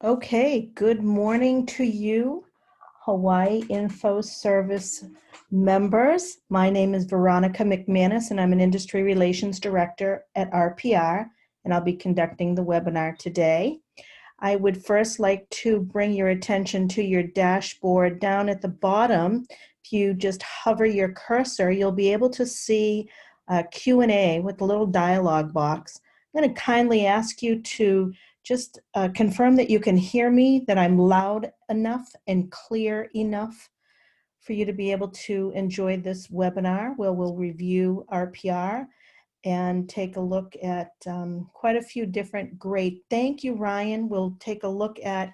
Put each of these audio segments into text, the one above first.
Okay, good morning to you, Hawaii Info Service members. My name is Veronica McManus, and I'm an Industry Relations Director at RPR, and I'll be conducting the webinar today. I would first like to bring your attention to your dashboard. Down at the bottom, if you just hover your cursor, you'll be able to see a Q&A with a little dialog box. I'm going to kindly ask you to just confirm that you can hear me, that I'm loud enough and clear enough for you to be able to enjoy this webinar where we'll review RPR and take a look at quite a few different thank you, Ryan. We'll take a look at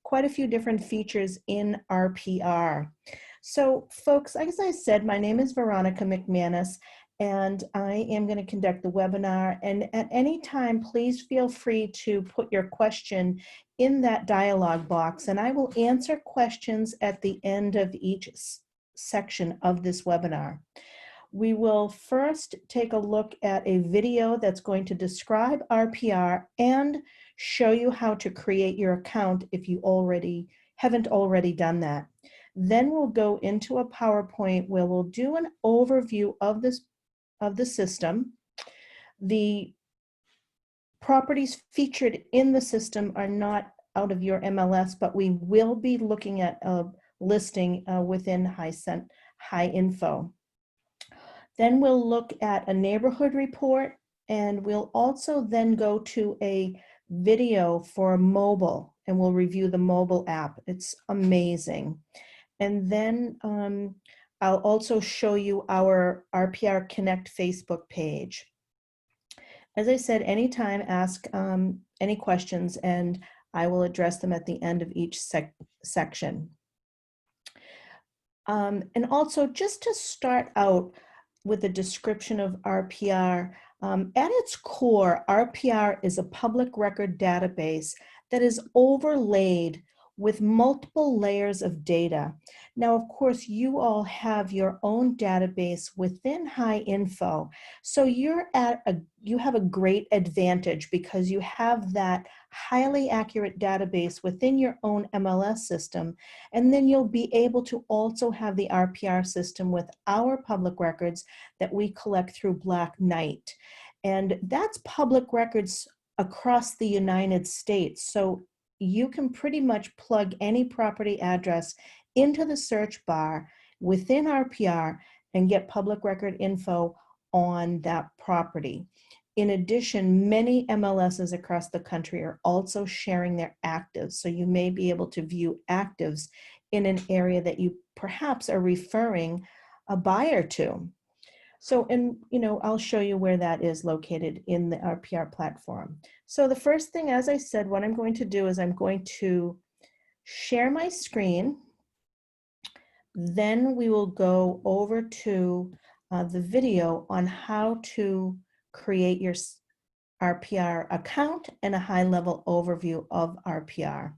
quite a few different features in RPR. So folks, as I said, my name is Veronica McManus, and I am going to conduct the webinar. And at any time, please feel free to put your question in that dialog box, and I will answer questions at the end of each section of this webinar. We will first take a look at a video that's going to describe RPR and show you how to create your account if you haven't already done that. Then we'll go into a PowerPoint where we'll do an overview of the system. The properties featured in the system are not out of your MLS, but we will be looking at a listing within High Info. Then we'll look at a neighborhood report, and we'll also then go to a video for mobile, and we'll review the mobile app. It's amazing. And then I'll also show you our RPR Connect Facebook page. As I said, anytime, ask any questions, and I will address them at the end of each section. And also, just to start out with a description of RPR, at its core, RPR is a public record database that is overlaid with multiple layers of data. Now, of course, you all have your own database within High Info, so you have a great advantage because you have that highly accurate database within your own MLS system, and then you'll be able to also have the RPR system with our public records that we collect through Black Knight. And that's public records across the United States. So you can pretty much plug any property address into the search bar within RPR and get public record info on that property. In addition, many MLSs across the country are also sharing their actives. So you may be able to view actives in an area that you perhaps are referring a buyer to. So, and I'll show you where that is located in the RPR platform. So the first thing, as I said, what I'm going to do is I'm going to share my screen. Then we will go over to the video on how to create your RPR account and a high-level overview of RPR.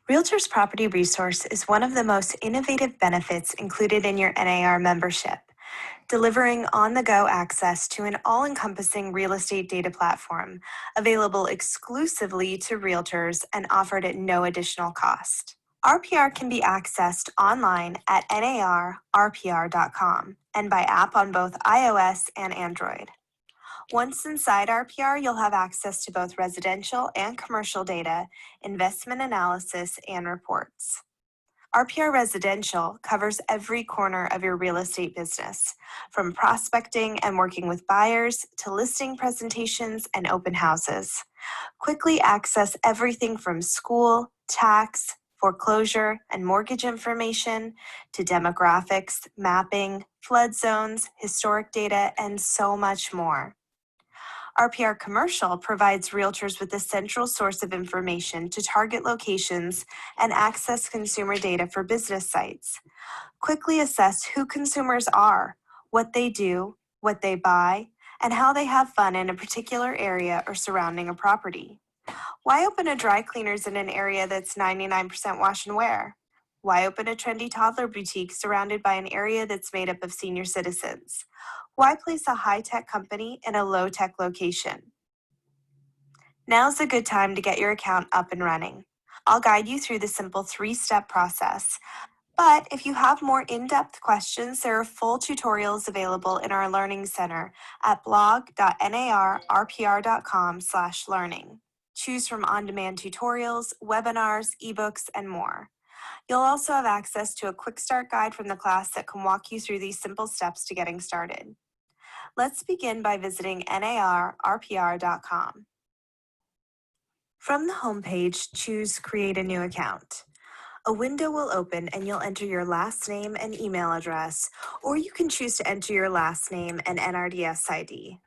REALTORS Property Resource is one of the most innovative benefits included in your NAR membership, delivering on-the-go access to an all-encompassing real estate data platform available exclusively to realtors and offered at no additional cost. RPR can be accessed online at narrpr.com and by app on both iOS and Android. Once inside RPR, you'll have access to both residential and commercial data, investment analysis, and reports. RPR Residential covers every corner of your real estate business, from prospecting and working with buyers to listing presentations and open houses. Quickly access everything from school, tax, foreclosure, and mortgage information to demographics, mapping, flood zones, historic data, and so much more. RPR Commercial provides realtors with a central source of information to target locations and access consumer data for business sites. Quickly assess who consumers are, what they do, what they buy, and how they have fun in a particular area or surrounding a property. Why open a dry cleaners in an area that's 99% wash and wear? Why open a trendy toddler boutique surrounded by an area that's made up of senior citizens? Why place a high-tech company in a low-tech location? Now's a good time to get your account up and running. I'll guide you through the simple 3-step process. But if you have more in-depth questions, there are full tutorials available in our Learning Center at blog.narrpr.com/learning. Choose from on-demand tutorials, webinars, ebooks, and more. You'll also have access to a quick start guide from the class that can walk you through these simple steps to getting started. Let's begin by visiting narrpr.com. From the homepage, choose Create a New Account. A window will open and you'll enter your last name and email address, or you can choose to enter your last name and NRDS ID.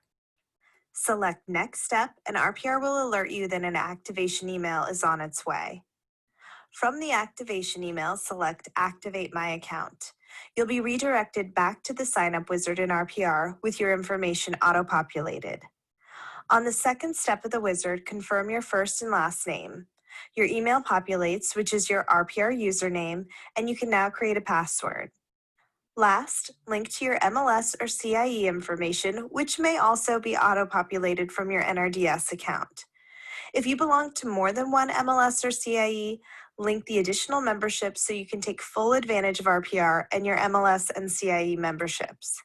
Select Next Step and RPR will alert you that an activation email is on its way. From the activation email, select Activate My Account. You'll be redirected back to the sign-up wizard in RPR with your information auto-populated. On the second step of the wizard, confirm your first and last name. Your email populates, which is your RPR username, and you can now create a password. Last, link to your MLS or CIE information, which may also be auto-populated from your NRDS account. If you belong to more than one MLS or CIE, link the additional membership so you can take full advantage of RPR and your MLS and CIE memberships.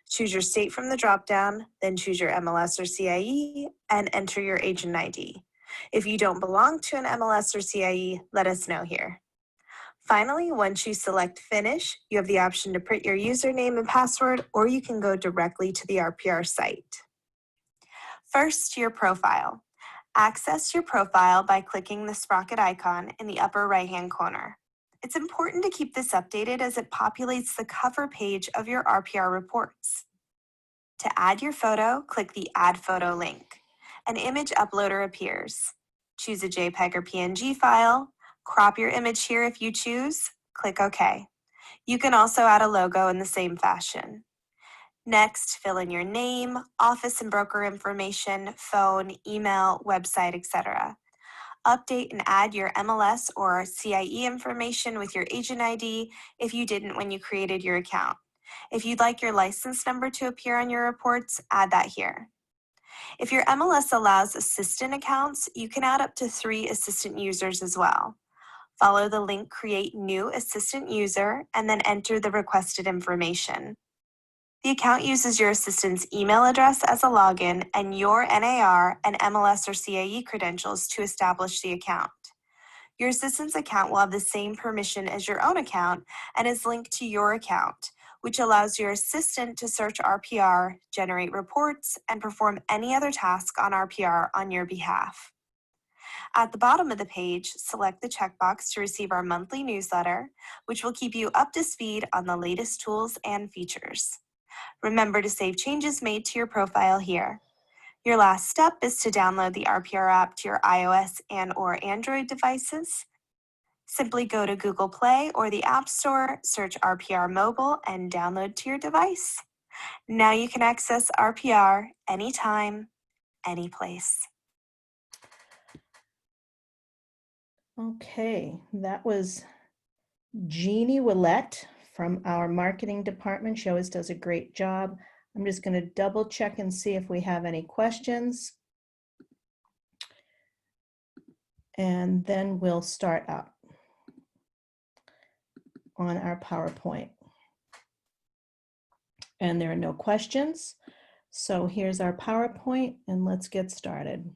Choose your state from the dropdown, then choose your MLS or CIE and enter your agent ID. If you don't belong to an MLS or CIE, let us know here. Finally, once you select Finish, you have the option to print your username and password, or you can go directly to the RPR site. First, your profile. Access your profile by clicking the sprocket icon in the upper right-hand corner. It's important to keep this updated as it populates the cover page of your RPR reports. To add your photo, click the Add Photo link. An image uploader appears. Choose a JPEG or PNG file. Crop your image here if you choose. Click OK. You can also add a logo in the same fashion. Next, fill in your name, office and broker information, phone, email, website, etc. Update and add your MLS or CIE information with your agent ID if you didn't when you created your account. If you'd like your license number to appear on your reports, add that here. If your MLS allows assistant accounts, you can add up to 3 assistant users as well. Follow the link Create New Assistant User and then enter the requested information. The account uses your assistant's email address as a login and your NAR and MLS or CIE credentials to establish the account. Your assistant's account will have the same permission as your own account and is linked to your account, which allows your assistant to search RPR, generate reports, and perform any other task on RPR on your behalf. At the bottom of the page, select the checkbox to receive our monthly newsletter, which will keep you up to speed on the latest tools and features. Remember to save changes made to your profile here. Your last step is to download the RPR app to your iOS and/or Android devices. Simply go to Google Play or the App Store, search RPR Mobile, and download to your device. Now you can access RPR anytime, anyplace. Okay, that was Jeannie Willette from our marketing department. She always does a great job. I'm just going to double check and see if we have any questions. And then we'll start up on our PowerPoint. And there are no questions. So here's our PowerPoint and let's get started.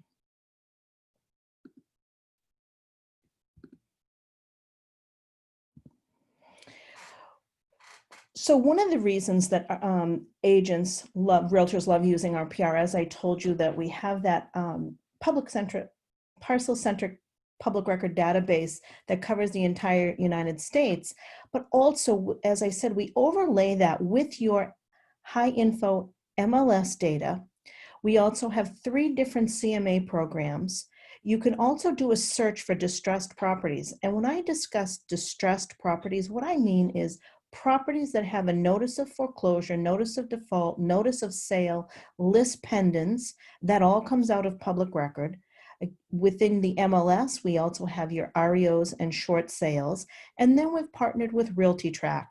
So one of the reasons that realtors love using RPR, as I told you, that we have that parcel-centric public record database that covers the entire United States, but also, as I said, we overlay that with your high info MLS data. We also have 3 different CMA programs. You can also do a search for distressed properties. And when I discuss distressed properties, what I mean is properties that have a notice of foreclosure, notice of default, notice of sale, list pendants, that all comes out of public record. Within the MLS, we also have your REOs and short sales. And then we've partnered with RealtyTrack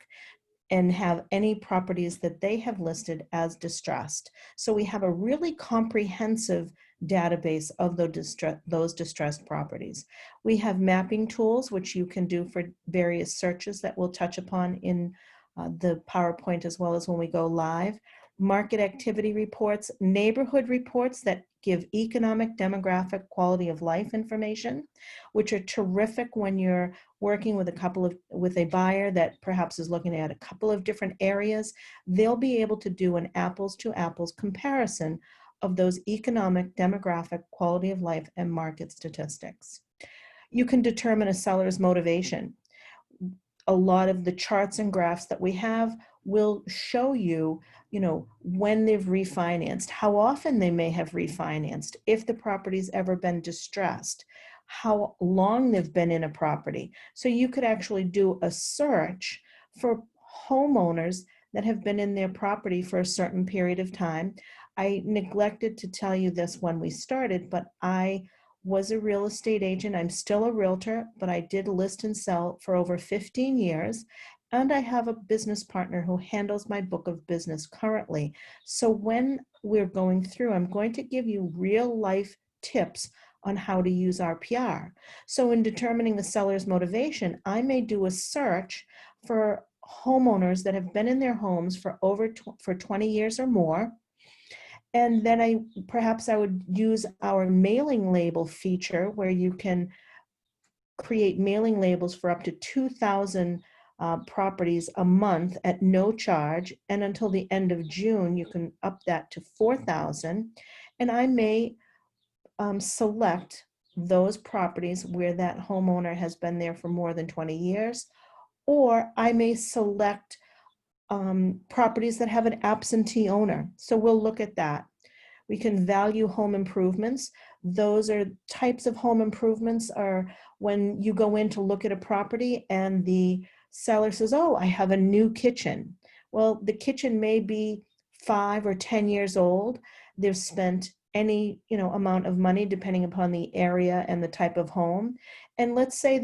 and have any properties that they have listed as distressed. So we have a really comprehensive database of those distressed properties. We have mapping tools, which you can do for various searches that we'll touch upon in the PowerPoint as well as when we go live. Market activity reports, neighborhood reports that give economic, demographic, quality of life information, which are terrific when you're working with a buyer that perhaps is looking at a couple of different areas. They'll be able to do an apples to apples comparison of those economic, demographic, quality of life, and market statistics. You can determine a seller's motivation. A lot of the charts and graphs that we have will show you, when they've refinanced, how often they may have refinanced, if the property's ever been distressed, how long they've been in a property. So you could actually do a search for homeowners that have been in their property for a certain period of time. I neglected to tell you this when we started, but I was a real estate agent. I'm still a realtor, but I did list and sell for over 15 years. And I have a business partner who handles my book of business currently. So when we're going through, I'm going to give you real life tips on how to use RPR. So in determining the seller's motivation, I may do a search for homeowners that have been in their homes for for 20 years or more. And then perhaps I would use our mailing label feature, where you can create mailing labels for up to 2,000 properties a month at no charge. And until the end of June, you can up that to 4,000. And I may select those properties where that homeowner has been there for more than 20 years. Or I may select properties that have an absentee owner. So we'll look at that. We can value home improvements. Those are types of home improvements are when you go in to look at a property and the seller says, oh, I have a new kitchen. Well, the kitchen may be 5 or 10 years old. They've spent any amount of money depending upon the area and the type of home. And let's say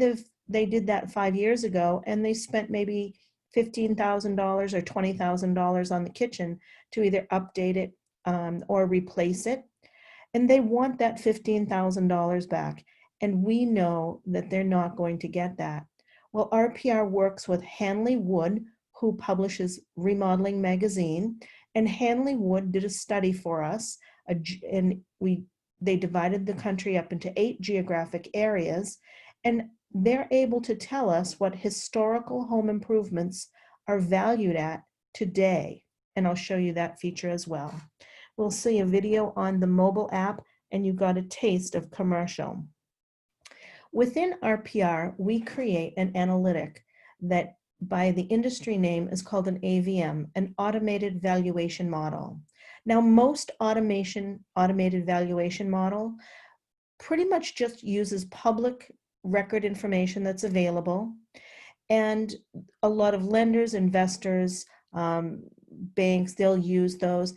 they did that 5 years ago and they spent maybe $15,000 or $20,000 on the kitchen to either update it or replace it. And they want that $15,000 back. And we know that they're not going to get that. Well, RPR works with Hanley Wood, who publishes Remodeling Magazine. And Hanley Wood did a study for us. They divided the country up into 8 geographic areas. And they're able to tell us what historical home improvements are valued at today. And I'll show you that feature as well. We'll see a video on the mobile app, and you got a taste of commercial. Within RPR, we create an analytic that by the industry name is called an AVM, an automated valuation model. Now, most automated valuation model pretty much just uses public record information that's available. And a lot of lenders, investors, banks, they'll use those.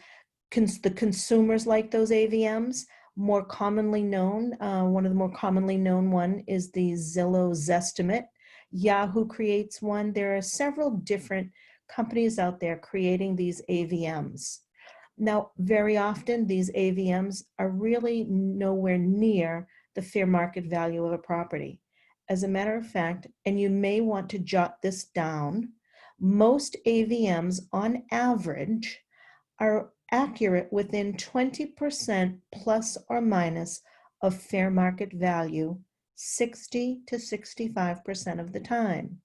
The consumers like those AVMs. More commonly known, one of the more commonly known one is the Zillow Zestimate. Yahoo creates one. There are several different companies out there creating these AVMs. Now, very often these AVMs are really nowhere near the fair market value of a property. As a matter of fact, and you may want to jot this down, most AVMs on average are accurate within 20% plus or minus of fair market value 60 to 65% of the time.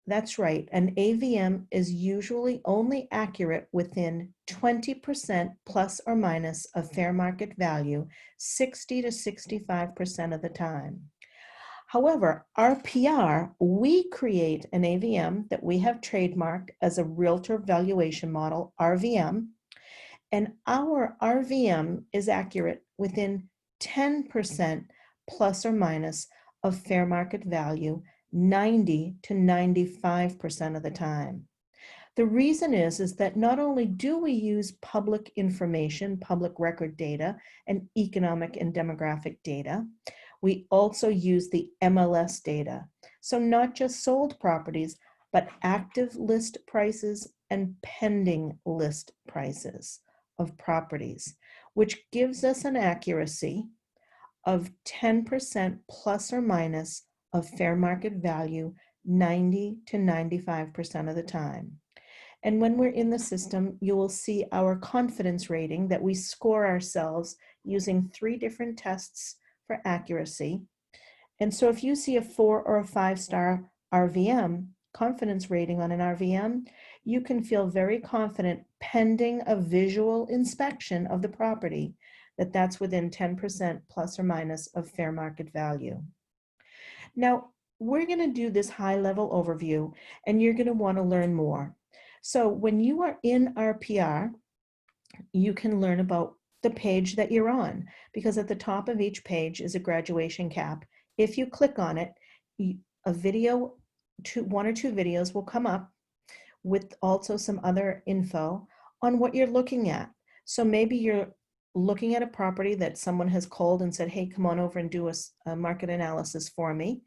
That's right, an AVM is usually only accurate within 20% plus or minus of fair market value 60 to 65% of the time. However, RPR, we create an AVM that we have trademarked as a Realtor Valuation Model, RVM, and our RVM is accurate within 10% plus or minus of fair market value 90 to 95% of the time. The reason is that not only do we use public information, public record data, and economic and demographic data, we also use the MLS data. So not just sold properties, but active list prices and pending list prices of properties. which gives us an accuracy of 10% plus or minus of fair market value 90 to 95% of the time. And when we're in the system, you will see our confidence rating that we score ourselves using 3 different tests for accuracy. And so if you see a 4 or a 5-star RVM, confidence rating on an RVM, you can feel very confident pending a visual inspection of the property that that's within 10% plus or minus of fair market value. Now, we're going to do this high-level overview, and you're going to want to learn more. So when you are in RPR, you can learn about the page that you're on, because at the top of each page is a graduation cap. If you click on it, a video, 1 or 2 videos will come up with also some other info on what you're looking at. So maybe you're looking at a property that someone has called and said, hey, come on over and do a market analysis for me.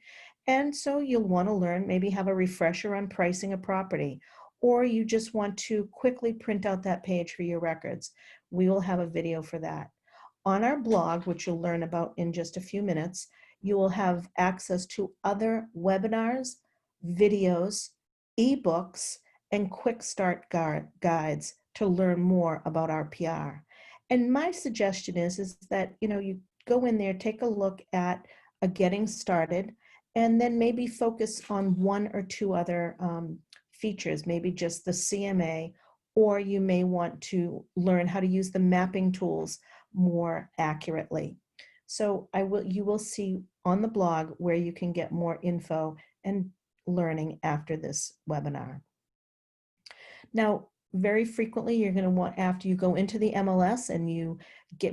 And so you'll want to learn, maybe have a refresher on pricing a property, or you just want to quickly print out that page for your records. We will have a video for that. On our blog, which you'll learn about in just a few minutes, you will have access to other webinars, videos, ebooks, and quick start guides to learn more about RPR. And my suggestion is that you go in there, take a look at a getting started, and then maybe focus on 1 or 2 other features, maybe just the CMA, or you may want to learn how to use the mapping tools more accurately. So you will see on the blog where you can get more info and learning after this webinar. Now, very frequently, you're going to want, after you go into the MLS and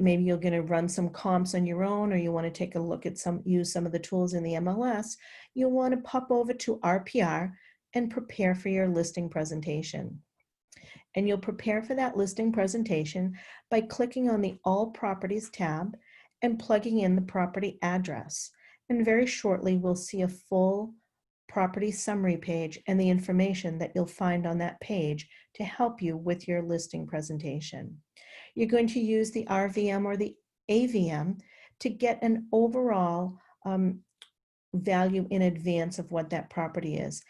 maybe you're going to run some comps on your own, or you want to take a look at use some of the tools in the MLS, you'll want to pop over to RPR and prepare for your listing presentation. And you'll prepare for that listing presentation by clicking on the All Properties tab and plugging in the property address. And very shortly, we'll see a full property summary page and the information that you'll find on that page to help you with your listing presentation. You're going to use the RVM or the AVM to get an overall value in advance of what that property is.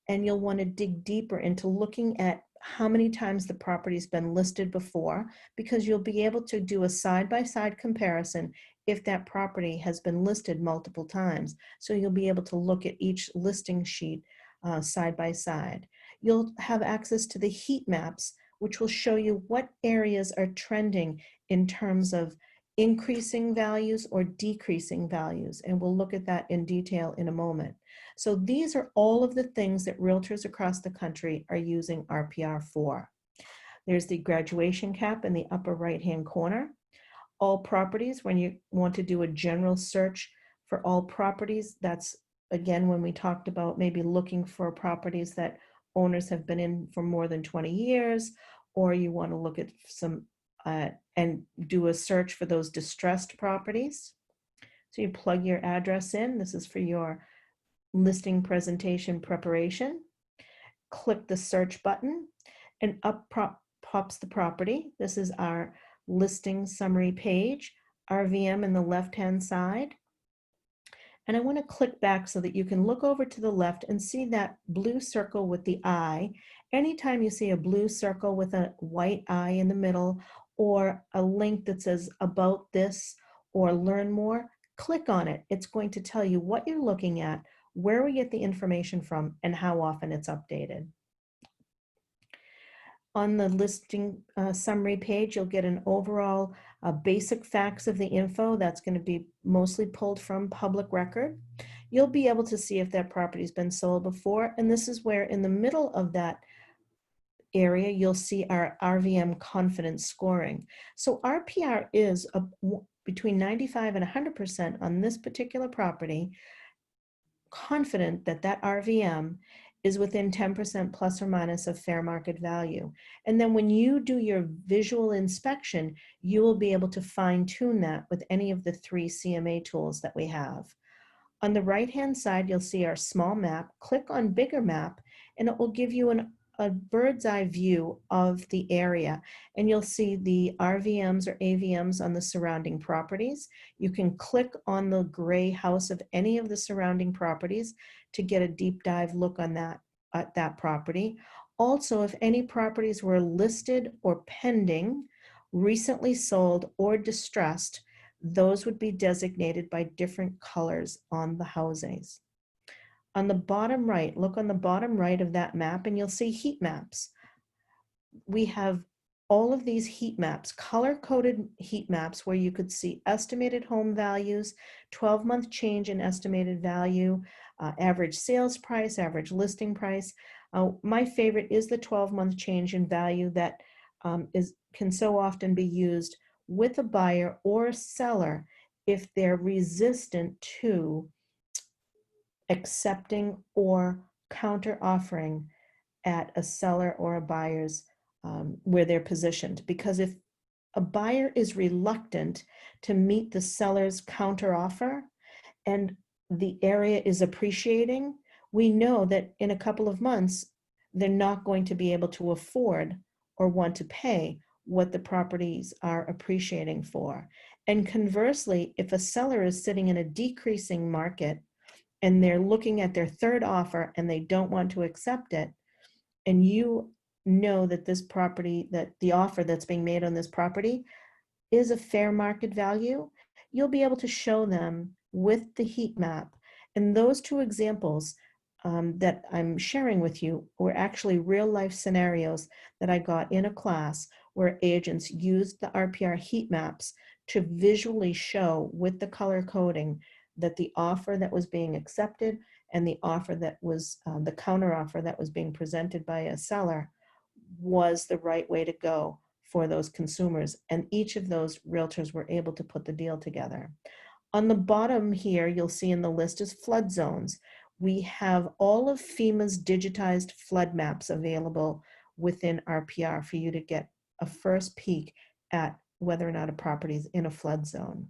And you'll want to dig deeper into looking at how many times the property's been listed before, because you'll be able to do a side-by-side comparison if that property has been listed multiple times. So you'll be able to look at each listing sheet side by side. You'll have access to the heat maps, which will show you what areas are trending in terms of increasing values or decreasing values. And we'll look at that in detail in a moment. So these are all of the things that realtors across the country are using RPR for. There's the graduation cap in the upper right-hand corner. All properties, when you want to do a general search for all properties, that's again when we talked about maybe looking for properties that owners have been in for more than 20 years, or you want to look at some and do a search for those distressed properties. So you plug your address in. This is for your listing presentation preparation. Click the search button and up pops the property. This is our listing summary page, RVM in the left-hand side. And I want to click back so that you can look over to the left and see that blue circle with the eye. Anytime you see a blue circle with a white eye in the middle, or a link that says about this or learn more, click on it. It's going to tell you what you're looking at, where we get the information from, and how often it's updated. On the listing summary page, you'll get an overall basic facts of the info. That's going to be mostly pulled from public record. You'll be able to see if that property's been sold before. And this is where in the middle of that area, you'll see our RVM confidence scoring. So RPR is between 95 and 100% on this particular property, confident that that RVM is within 10% plus or minus of fair market value. And then when you do your visual inspection, you will be able to fine tune that with any of the 3 CMA tools that we have. On the right-hand side, you'll see our small map. Click on bigger map, and it will give you a bird's eye view of the area, and you'll see the RVMs or AVMs on the surrounding properties. You can click on the gray house of any of the surrounding properties to get a deep dive look on that at that property. Also, if any properties were listed or pending, recently sold, or distressed, those would be designated by different colors on the housings. On the bottom right, look on the bottom right of that map and you'll see heat maps. We have all of these heat maps, color-coded heat maps where you could see estimated home values, 12-month change in estimated value, average sales price, average listing price. My favorite is the 12-month change in value that can so often be used with a buyer or a seller if they're resistant to accepting or counter offering at a seller or a buyer's where they're positioned. Because if a buyer is reluctant to meet the seller's counter offer and the area is appreciating, we know that in a couple of months, they're not going to be able to afford or want to pay what the properties are appreciating for. And conversely, if a seller is sitting in a decreasing market and they're looking at their third offer and they don't want to accept it, and you know that this property, that the offer that's being made on this property is a fair market value, you'll be able to show them with the heat map. And those two examples that I'm sharing with you were actually real life scenarios that I got in a class where agents used the RPR heat maps to visually show with the color coding that the offer that was being accepted and the offer that was the counter offer that was being presented by a seller was the right way to go for those consumers. And each of those realtors were able to put the deal together. On the bottom here, you'll see in the list is flood zones. We have all of FEMA's digitized flood maps available within RPR for you to get a first peek at whether or not a property is in a flood zone.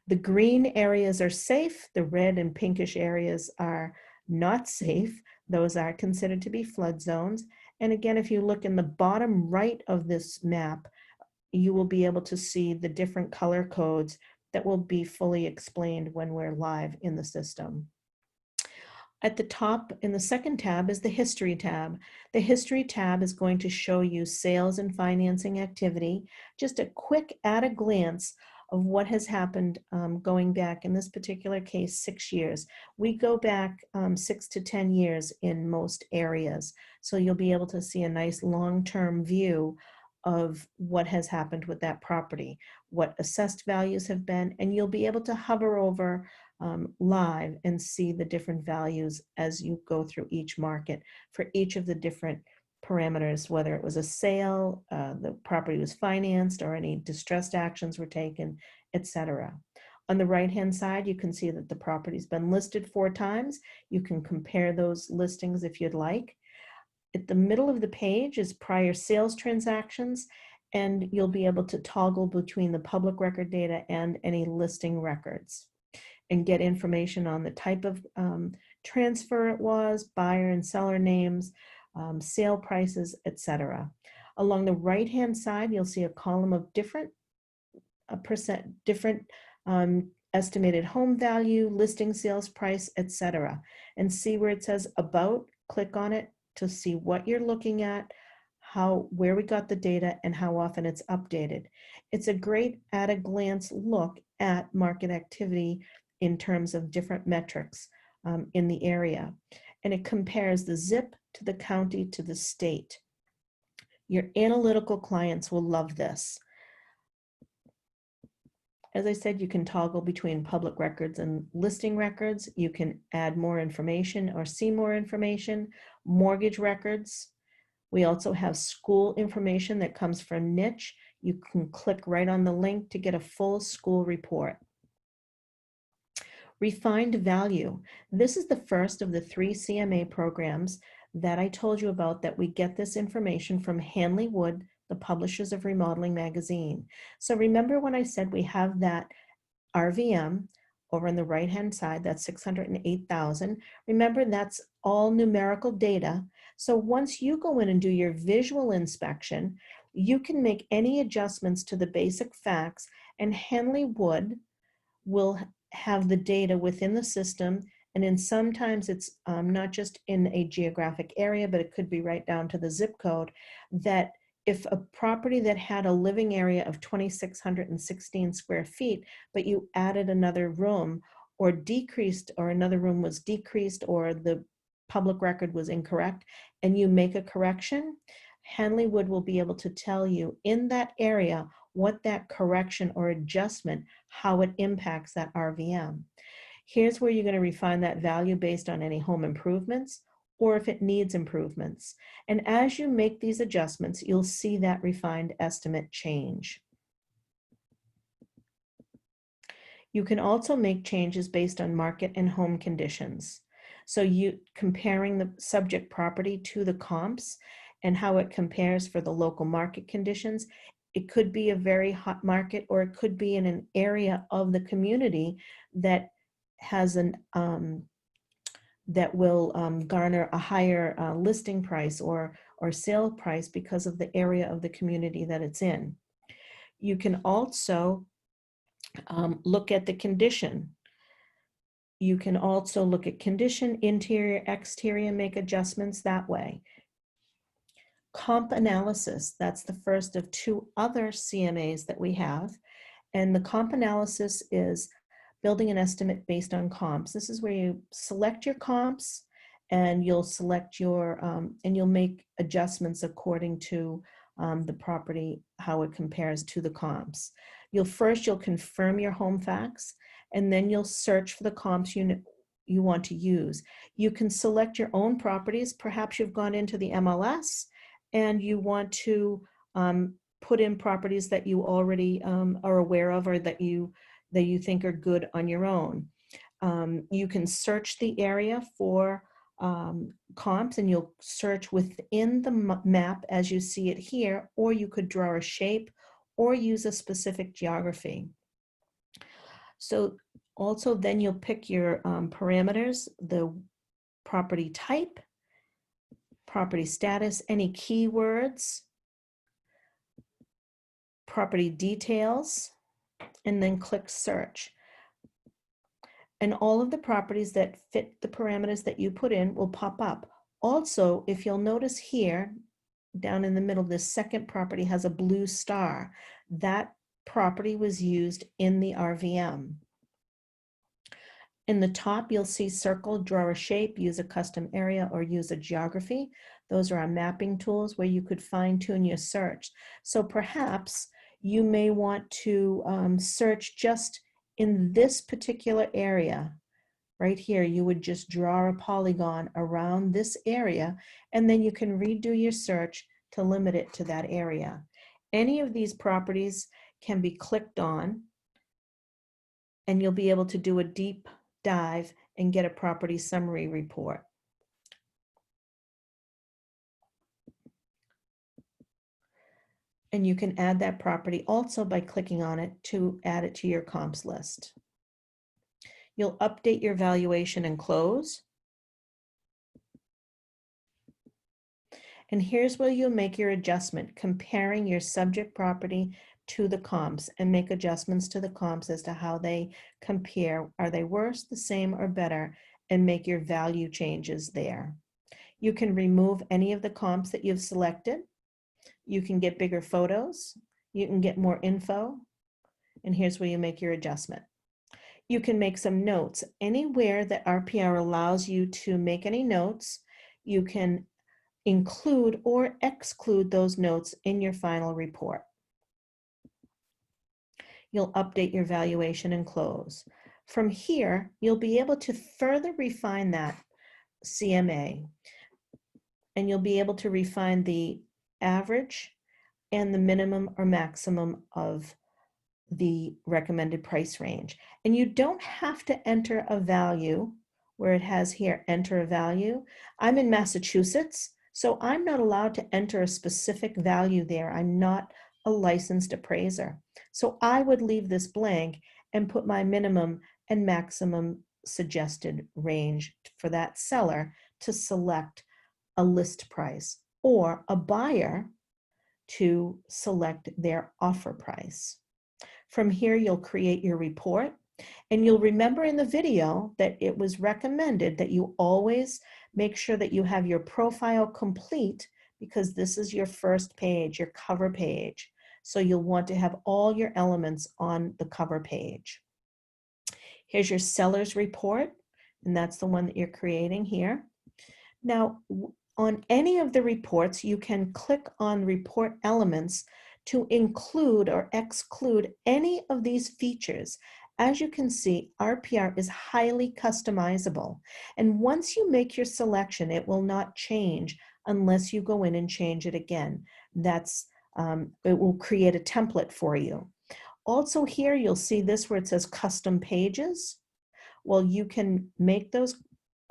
The green areas are safe. The red and pinkish areas are not safe. Those are considered to be flood zones. And again, if you look in the bottom right of this map, you will be able to see the different color codes that will be fully explained when we're live in the system. At the top in the second tab is the History tab. The History tab is going to show you sales and financing activity, just a quick at a glance of what has happened going back, in this particular case, 6 years. We go back 6 to 10 years in most areas. So you'll be able to see a nice long-term view of what has happened with that property, what assessed values have been, and you'll be able to hover over live and see the different values as you go through each market for each of the different parameters, whether it was a sale, the property was financed, or any distressed actions were taken, etc. On the right-hand side, you can see that the property's been listed 4 times. You can compare those listings if you'd like. At the middle of the page is prior sales transactions, and you'll be able to toggle between the public record data and any listing records and get information on the type of transfer it was, buyer and seller names, sale prices, etc. Along the right-hand side, you'll see a column of different estimated home value, listing sales price, etc. And see where it says about, click on it to see what you're looking at, where we got the data, and how often it's updated. It's a great at a glance look at market activity in terms of different metrics in the area. And it compares the zip to the county to the state. Your analytical clients will love this. As I said, you can toggle between public records and listing records. You can add more information or see more information, mortgage records. We also have school information that comes from niche. You can click right on the link to get a full school report. Refined value. This is the first of the 3 CMA programs that I told you about, that we get this information from Hanley Wood, the publishers of Remodeling Magazine. So remember when I said we have that RVM over on the right-hand side, that's 608,000. Remember, that's all numerical data. So once you go in and do your visual inspection, you can make any adjustments to the basic facts, and Henley Wood will have the data within the system. And then sometimes it's not just in a geographic area, but it could be right down to the zip code, that if a property that had a living area of 2,616 square feet, but you added another room or decreased, or another room was decreased, or the public record was incorrect, and you make a correction, Henley Wood will be able to tell you in that area what that correction or adjustment, how it impacts that RVM. Here's where you're going to refine that value based on any home improvements or if it needs improvements. And as you make these adjustments, you'll see that refined estimate change. You can also make changes based on market and home conditions. So you comparing the subject property to the comps and how it compares for the local market conditions. It could be a very hot market, or it could be in an area of the community that has an that will garner a higher listing price or sale price because of the area of the community that it's in. You can also look at the condition. You can also look at condition, interior, exterior, make adjustments that way. Comp analysis, that's the first of two other CMAs that we have. And the comp analysis is building an estimate based on comps. This is where you select your comps and you'll select your, and you'll make adjustments according to the property, how it compares to the comps. You'll confirm your home facts, and then you'll search for the comps you want to use. You can select your own properties. Perhaps you've gone into the MLS and you want to put in properties that you already are aware of, or that you think are good on your own. You can search the area for comps, and you'll search within the map as you see it here, or you could draw a shape or use a specific geography. So also then you'll pick your parameters, the property type, property status, any keywords, property details, and then click search. And all of the properties that fit the parameters that you put in will pop up. Also, if you'll notice here, down in the middle, this second property has a blue star. That property was used in the RVM. In the top, you'll see circle, draw a shape, use a custom area, or use a geography. Those are our mapping tools where you could fine tune your search. So perhaps you may want to search just in this particular area. Right here, you would just draw a polygon around this area, and then you can redo your search to limit it to that area. Any of these properties can be clicked on, and you'll be able to do a deep dive and get a property summary report. And you can add that property also by clicking on it to add it to your comps list. You'll update your valuation and close. And here's where you'll make your adjustment, comparing your subject property to the comps, and make adjustments to the comps as to how they compare. Are they worse, the same, or better? And make your value changes there. You can remove any of the comps that you've selected. You can get bigger photos. You can get more info. And here's where you make your adjustment. You can make some notes. Anywhere that RPR allows you to make any notes, you can include or exclude those notes in your final report. You'll update your valuation and close. From here, you'll be able to further refine that CMA, and you'll be able to refine the average and the minimum or maximum of the recommended price range. And you don't have to enter a value where it has here, enter a value. I'm in Massachusetts, so I'm not allowed to enter a specific value there. I'm not a licensed appraiser. So I would leave this blank and put my minimum and maximum suggested range for that seller to select a list price, or a buyer to select their offer price. From here, you'll create your report, and you'll remember in the video that it was recommended that you always make sure that you have your profile complete, because this is your first page, your cover page. So you'll want to have all your elements on the cover page. Here's your seller's report, and that's the one that you're creating here. Now, on any of the reports, you can click on report elements to include or exclude any of these features. As you can see, RPR is highly customizable. And once you make your selection, it will not change unless you go in and change it again. It will create a template for you. Also here, you'll see this where it says custom pages. Well, you can make those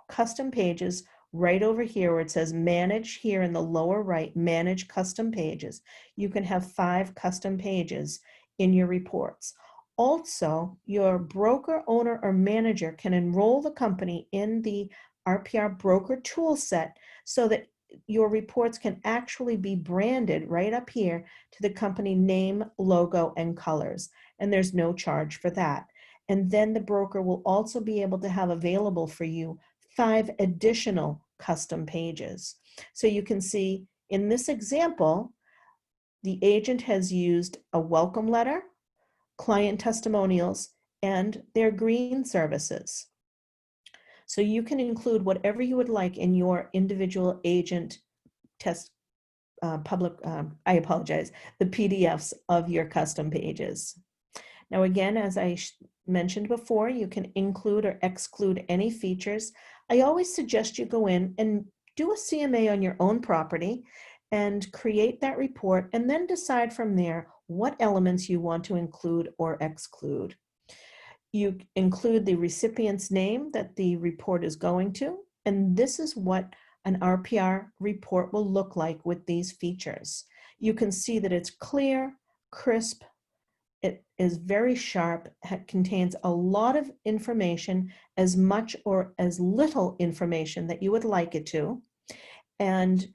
custom pages right over here where it says manage, here in the lower right, manage custom pages. You can have 5 custom pages in your reports. Also, your broker, owner, or manager can enroll the company in the RPR broker tool set so that your reports can actually be branded right up here to the company name, logo, and colors. And there's no charge for that. And then the broker will also be able to have available for you 5 additional custom pages. So you can see in this example, the agent has used a welcome letter, client testimonials, and their green services. So you can include whatever you would like in your individual agent the PDFs of your custom pages. Now again, as I mentioned before, you can include or exclude any features. I always suggest you go in and do a CMA on your own property and create that report, and then decide from there what elements you want to include or exclude. You include the recipient's name that the report is going to, and this is what an RPR report will look like with these features. You can see that it's clear, crisp, it is very sharp, contains a lot of information, as much or as little information that you would like it to. And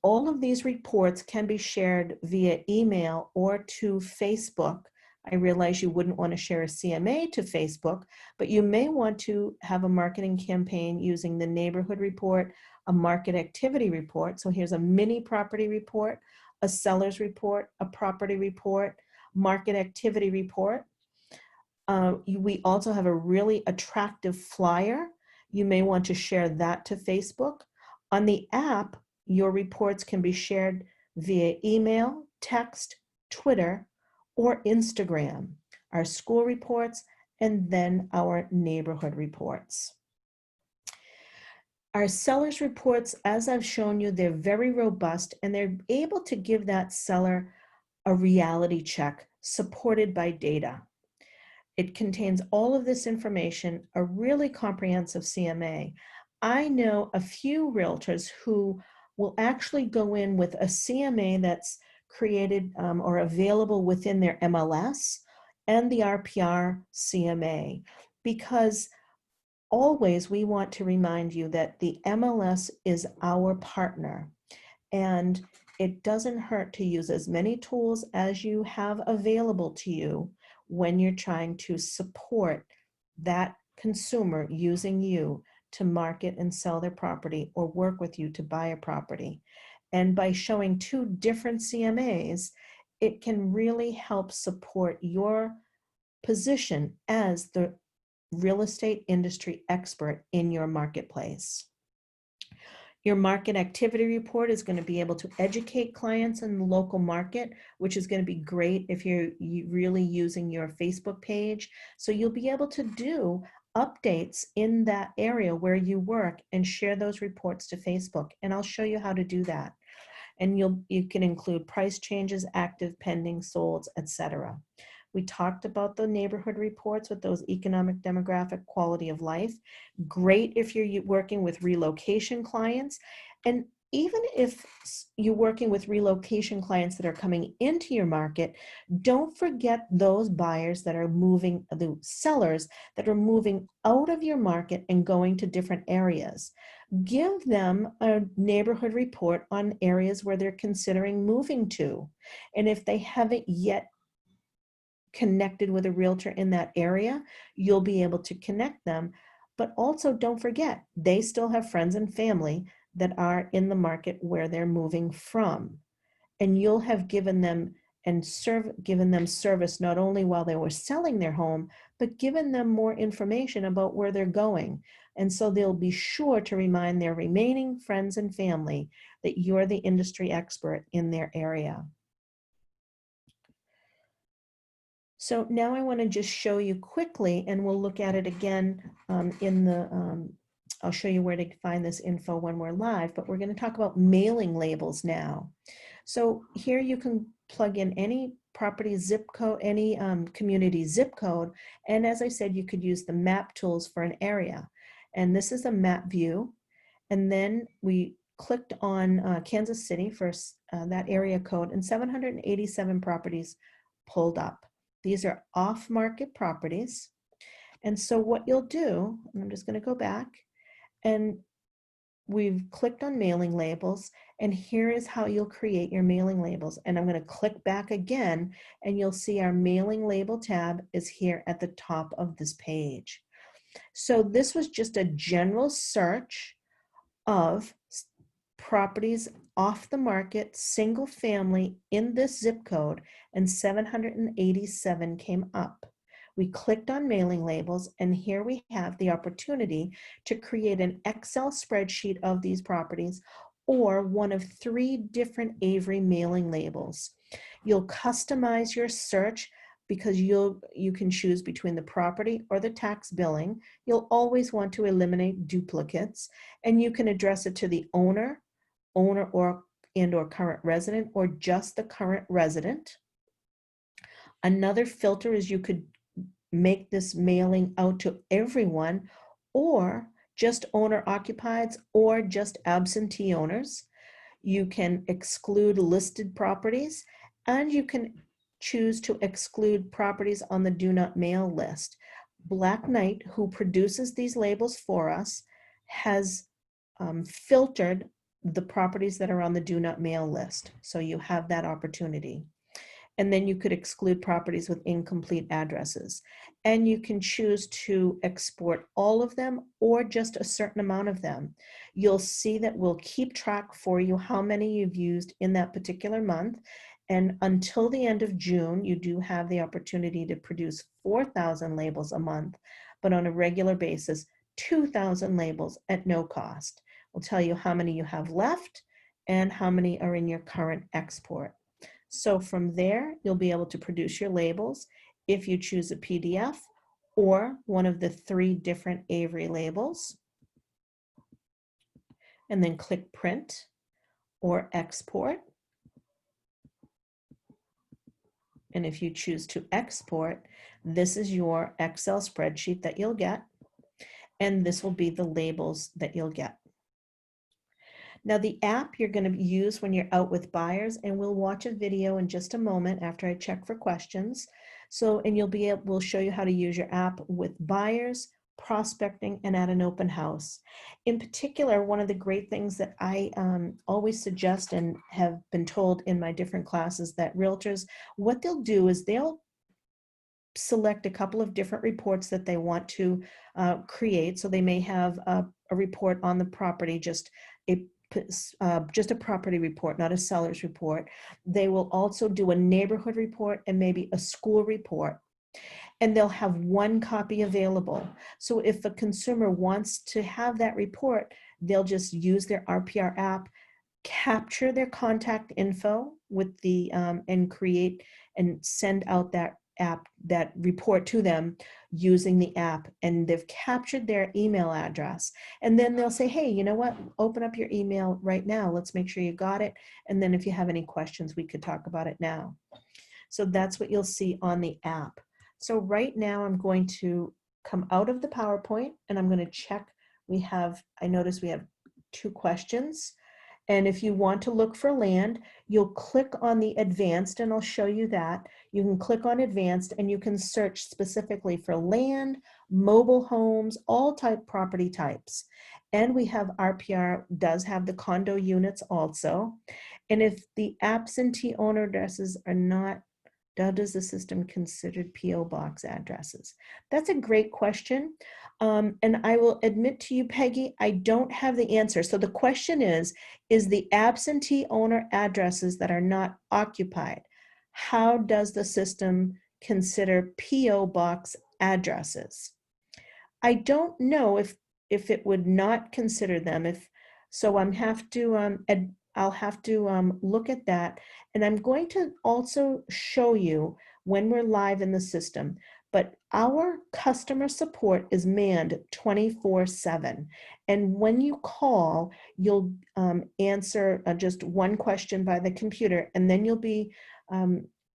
all of these reports can be shared via email or to Facebook. I realize you wouldn't want to share a CMA to Facebook, but you may want to have a marketing campaign using the neighborhood report, a market activity report. So here's a mini property report, a seller's report, a property report, market activity report. We also have a really attractive flyer. You may want to share that to Facebook. On the app, your reports can be shared via email, text, Twitter, or Instagram, our school reports, and then our neighborhood reports. Our sellers reports, as I've shown you, they're very robust, and they're able to give that seller a reality check supported by data. It contains all of this information, a really comprehensive CMA. I know a few realtors who will actually go in with a CMA that's created or available within their MLS and the RPR CMA, because always we want to remind you that the MLS is our partner, and it doesn't hurt to use as many tools as you have available to you when you're trying to support that consumer using you to market and sell their property or work with you to buy a property. And by showing 2 different CMAs, it can really help support your position as the real estate industry expert in your marketplace. Your market activity report is going to be able to educate clients in the local market, which is going to be great if you're really using your Facebook page. So you'll be able to do updates in that area where you work and share those reports to Facebook. And I'll show you how to do that. And you can include price changes, active, pending, solds, etc. We talked about the neighborhood reports with those economic, demographic, quality of life. Great if you're working with relocation clients. And even if you're working with relocation clients that are coming into your market, don't forget those buyers that are moving, the sellers that are moving out of your market and going to different areas. Give them a neighborhood report on areas where they're considering moving to. And if they haven't yet connected with a realtor in that area, you'll be able to connect them. But also don't forget, they still have friends and family that are in the market where they're moving from. And you'll have given them given them service not only while they were selling their home, but given them more information about where they're going. And so they'll be sure to remind their remaining friends and family that you're the industry expert in their area. So now I want to just show you quickly, and we'll look at it again I'll show you where to find this info when we're live, but we're going to talk about mailing labels now. So here you can plug in any property zip code, any community zip code, and as I said, you could use the map tools for an area. And this is a map view, and then we clicked on Kansas City for that area code, and 787 properties pulled up. These are off-market properties. And so what you'll do, and I'm just going to go back, and we've clicked on mailing labels, and here is how you'll create your mailing labels. And I'm going to click back again, and you'll see our mailing label tab is here at the top of this page. So this was just a general search of properties off the market, single family in this zip code, and 787 came up. We clicked on mailing labels, and here we have the opportunity to create an Excel spreadsheet of these properties or one of 3 different Avery mailing labels. You'll customize your search because you can choose between the property or the tax billing. You'll always want to eliminate duplicates, and you can address it to the owner or current resident, or just the current resident. Another filter is you could make this mailing out to everyone, or just owner occupieds, or just absentee owners. You can exclude listed properties, and you can choose to exclude properties on the do not mail list. Black Knight, who produces these labels for us, has filtered the properties that are on the do not mail list. So you have that opportunity. And then you could exclude properties with incomplete addresses. And you can choose to export all of them or just a certain amount of them. You'll see that we'll keep track for you how many you've used in that particular month. And until the end of June, you do have the opportunity to produce 4,000 labels a month, but on a regular basis, 2,000 labels at no cost. We'll tell you how many you have left and how many are in your current export. So from there, you'll be able to produce your labels if you choose a PDF or one of the 3 different Avery labels. And then click print or export. And if you choose to export, this is your Excel spreadsheet that you'll get. And this will be the labels that you'll get. Now the app you're going to use when you're out with buyers, and we'll watch a video in just a moment after I check for questions. So, and we'll show you how to use your app with buyers, prospecting, and at an open house. In particular, one of the great things that I always suggest and have been told in my different classes, that realtors, what they'll do is they'll select a couple of different reports that they want to create. So they may have a report on the property, just a property report, not a seller's report. They will also do a neighborhood report and maybe a school report. And they'll have one copy available. So if a consumer wants to have that report, they'll just use their RPR app, capture their contact info with the and create and send out that report to them using the app, and they've captured their email address. And then they'll say, hey, you know what, open up your email right now. Let's make sure you got it. And then if you have any questions, we could talk about it now. So that's what you'll see on the app. So right now I'm going to come out of the PowerPoint and I'm going to check. I notice we have 2 questions. And if you want to look for land, you'll click on the advanced, and I'll show you that. You can click on advanced and you can search specifically for land, mobile homes, all type property types. And we have RPR does have the condo units also. And if the absentee owner addresses are not, how does the system consider PO box addresses? That's a great question. And I will admit to you, Peggy, I don't have the answer. So the question is the absentee owner addresses that are not occupied, how does the system consider PO box addresses? I don't know if it would not consider them. So I'll have to look at that, and I'm going to also show you when we're live in the system. But our customer support is manned 24/7, and when you call, you'll answer just one question by the computer, and then you'll be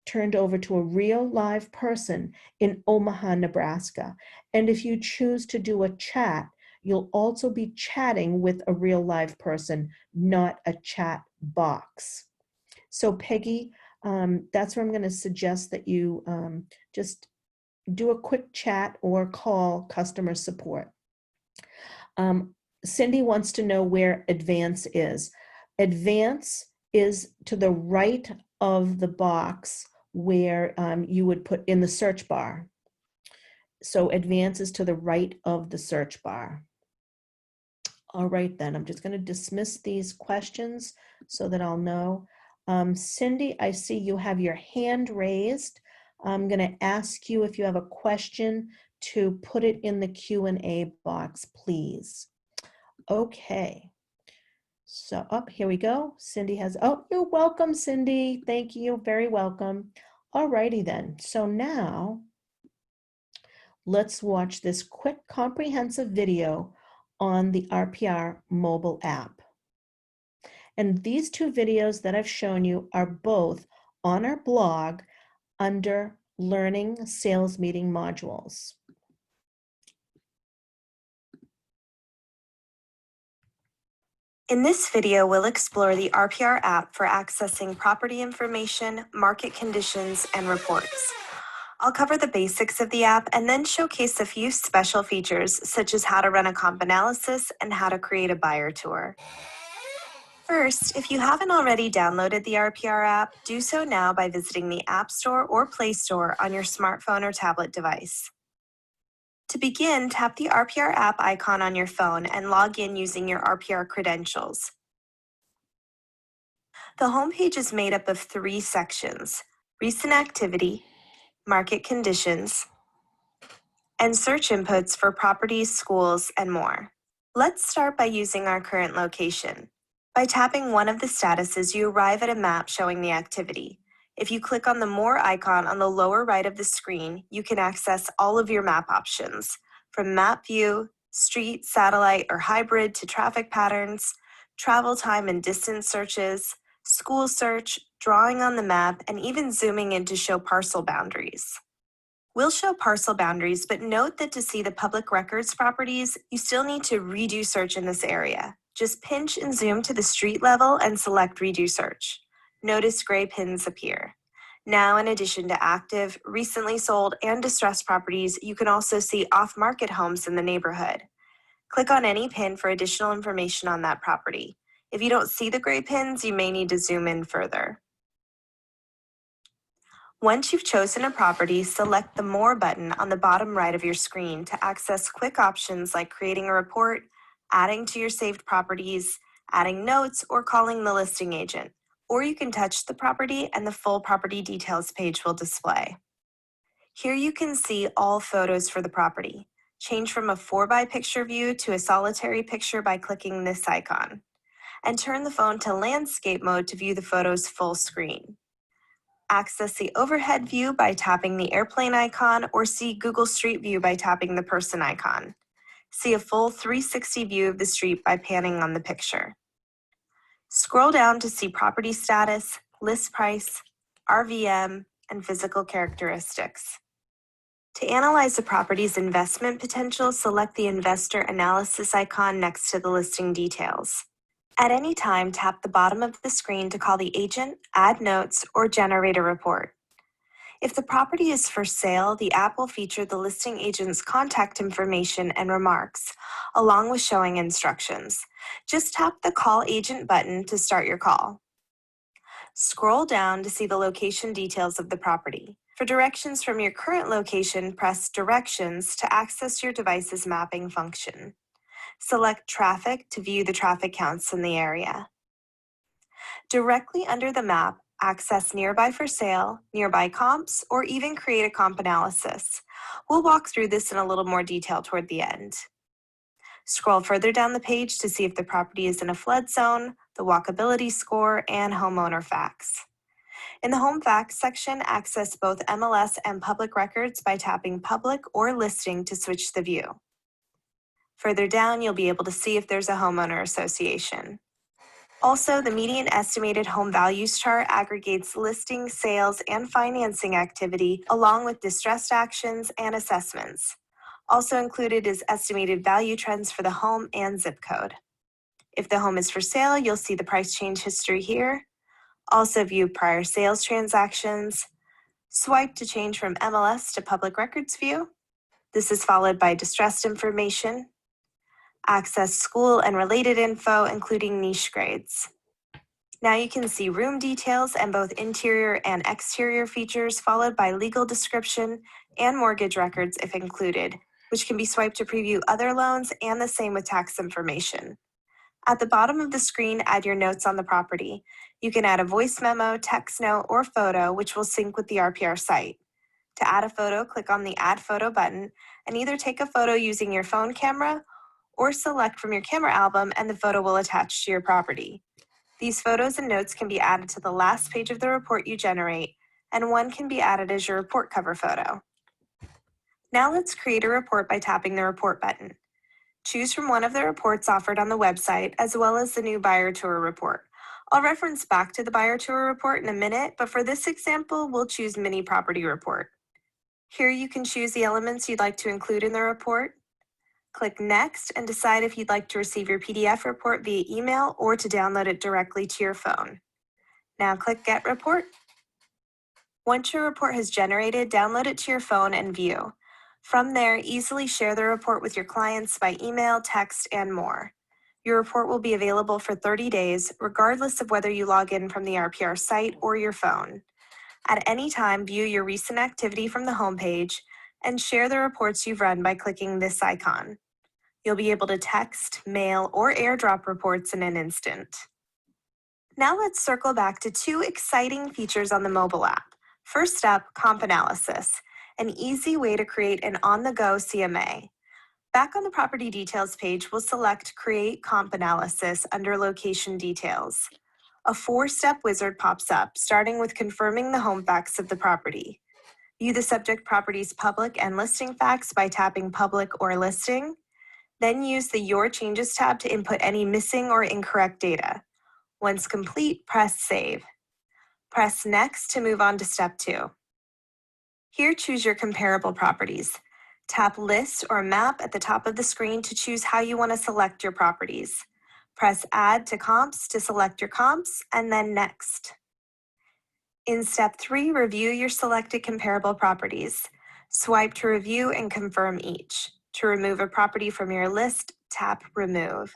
turned over to a real live person in Omaha, Nebraska. And if you choose to do a chat, you'll also be chatting with a real live person, not a chat box. So Peggy, that's where I'm going to suggest that you just do a quick chat or call customer support. Cindy wants to know where advance is. Advance is to the right of the box where you would put in the search bar. So advance is to the right of the search bar. All right, then I'm just going to dismiss these questions so that I'll know. Cindy, I see you have your hand raised. I'm going to ask you if you have a question to put it in the Q&A box, please. Okay. So here we go. Cindy has, oh, you're welcome, Cindy. Thank you. Very welcome. All righty then. So now let's watch this quick comprehensive video on the RPR mobile app. And these two videos that I've shown you are both on our blog under Learning Sales Meeting Modules. In this video, we'll explore the RPR app for accessing property information, market conditions, and reports. I'll cover the basics of the app and then showcase a few special features, such as how to run a comp analysis and how to create a buyer tour. First, if you haven't already downloaded the RPR app, do so now by visiting the App Store or Play Store on your smartphone or tablet device. To begin, tap the RPR app icon on your phone and log in using your RPR credentials. The homepage is made up of 3 sections: recent activity, market conditions, and search inputs for properties, schools, and more. Let's start by using our current location. By tapping one of the statuses, you arrive at a map showing the activity. If you click on the More icon on the lower right of the screen, you can access all of your map options, from map view, street, satellite, or hybrid to traffic patterns, travel time and distance searches, school search, drawing on the map, and even zooming in to show parcel boundaries. We'll show parcel boundaries, but note that to see the public records properties, you still need to redo search in this area. Just pinch and zoom to the street level and select Redo Search. Notice gray pins appear. Now, in addition to active, recently sold, and distressed properties, you can also see off-market homes in the neighborhood. Click on any pin for additional information on that property. If you don't see the gray pins, you may need to zoom in further. Once you've chosen a property, select the More button on the bottom right of your screen to access quick options like creating a report, adding to your saved properties, adding notes, or calling the listing agent. Or you can touch the property and the full property details page will display. Here you can see all photos for the property. Change from a 4x picture view to a solitary picture by clicking this icon. And turn the phone to landscape mode to view the photos full screen. Access the overhead view by tapping the airplane icon, or see Google Street View by tapping the person icon. See a full 360 view of the street by panning on the picture. Scroll down to see property status, list price, RVM, and physical characteristics. To analyze the property's investment potential, select the investor analysis icon next to the listing details. At any time, tap the bottom of the screen to call the agent, add notes, or generate a report. If the property is for sale, the app will feature the listing agent's contact information and remarks, along with showing instructions. Just tap the Call Agent button to start your call. Scroll down to see the location details of the property. For directions from your current location, press Directions to access your device's mapping function. Select Traffic to view the traffic counts in the area. Directly under the map, access Nearby for Sale, Nearby Comps, or even create a comp analysis. We'll walk through this in a little more detail toward the end. Scroll further down the page to see if the property is in a flood zone, the walkability score, and homeowner facts. In the Home Facts section, access both MLS and public records by tapping Public or Listing to switch the view. Further down, you'll be able to see if there's a homeowner association. Also, the median estimated home values chart aggregates listing, sales, and financing activity along with distressed actions and assessments. Also included is estimated value trends for the home and zip code. If the home is for sale, you'll see the price change history here. Also view prior sales transactions. Swipe to change from MLS to public records view. This is followed by distressed information. Access school and related info, including niche grades. Now you can see room details and both interior and exterior features, followed by legal description and mortgage records if included, which can be swiped to preview other loans, and the same with tax information. At the bottom of the screen, add your notes on the property. You can add a voice memo, text note, or photo, which will sync with the RPR site. To add a photo, click on the Add Photo button and either take a photo using your phone camera or select from your camera album and the photo will attach to your property. These photos and notes can be added to the last page of the report you generate, and one can be added as your report cover photo. Now let's create a report by tapping the Report button. Choose from one of the reports offered on the website, as well as the new Buyer Tour report. I'll reference back to the Buyer Tour report in a minute, but for this example, we'll choose Mini Property Report. Here you can choose the elements you'd like to include in the report. Click Next and decide if you'd like to receive your PDF report via email or to download it directly to your phone. Now click Get Report. Once your report has generated, download it to your phone and view. From there, easily share the report with your clients by email, text, and more. Your report will be available for 30 days, regardless of whether you log in from the RPR site or your phone. At any time, view your recent activity from the homepage and share the reports you've run by clicking this icon. You'll be able to text, mail, or airdrop reports in an instant. Now let's circle back to two exciting features on the mobile app. First up, Comp Analysis, an easy way to create an on-the-go CMA. Back on the property details page, we'll select Create Comp Analysis under Location Details. A 4-step wizard pops up, starting with confirming the home facts of the property. View the subject property's public and listing facts by tapping Public or Listing. Then use the Your Changes tab to input any missing or incorrect data. Once complete, press Save. Press Next to move on to Step 2. Here, choose your comparable properties. Tap List or Map at the top of the screen to choose how you want to select your properties. Press Add to Comps to select your comps, and then Next. In Step 3, review your selected comparable properties. Swipe to review and confirm each. To remove a property from your list, tap Remove.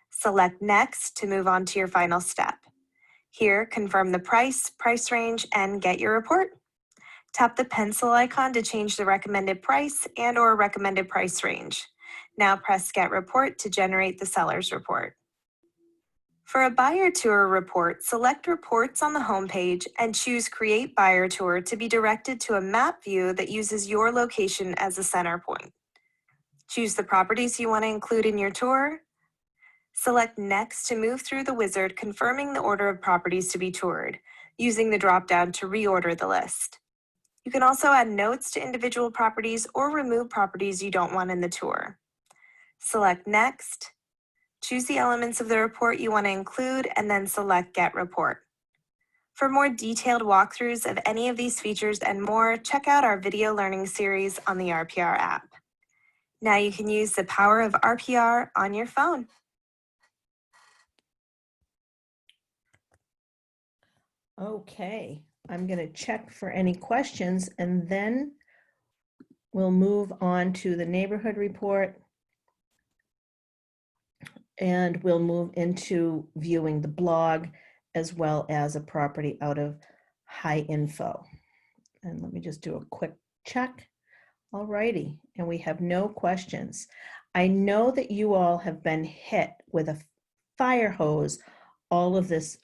Select Next to move on to your final step. Here, confirm the price range, and get your report. Tap the pencil icon to change the recommended price and/or recommended price range. Now press Get Report to generate the seller's report. For a buyer tour report, select Reports on the homepage and choose Create Buyer Tour to be directed to a map view that uses your location as a center point. Choose the properties you want to include in your tour. Select Next to move through the wizard, confirming the order of properties to be toured, using the drop-down to reorder the list. You can also add notes to individual properties or remove properties you don't want in the tour. Select Next, choose the elements of the report you want to include, and then select Get Report. For more detailed walkthroughs of any of these features and more, check out our video learning series on the RPR app. Now you can use the power of RPR on your phone. Okay, I'm going to check for any questions and then we'll move on to the neighborhood report and we'll move into viewing the blog as well as a property out of high info. And let me just do a quick check. All righty, and we have no questions. I know that you all have been hit with a fire hose all of this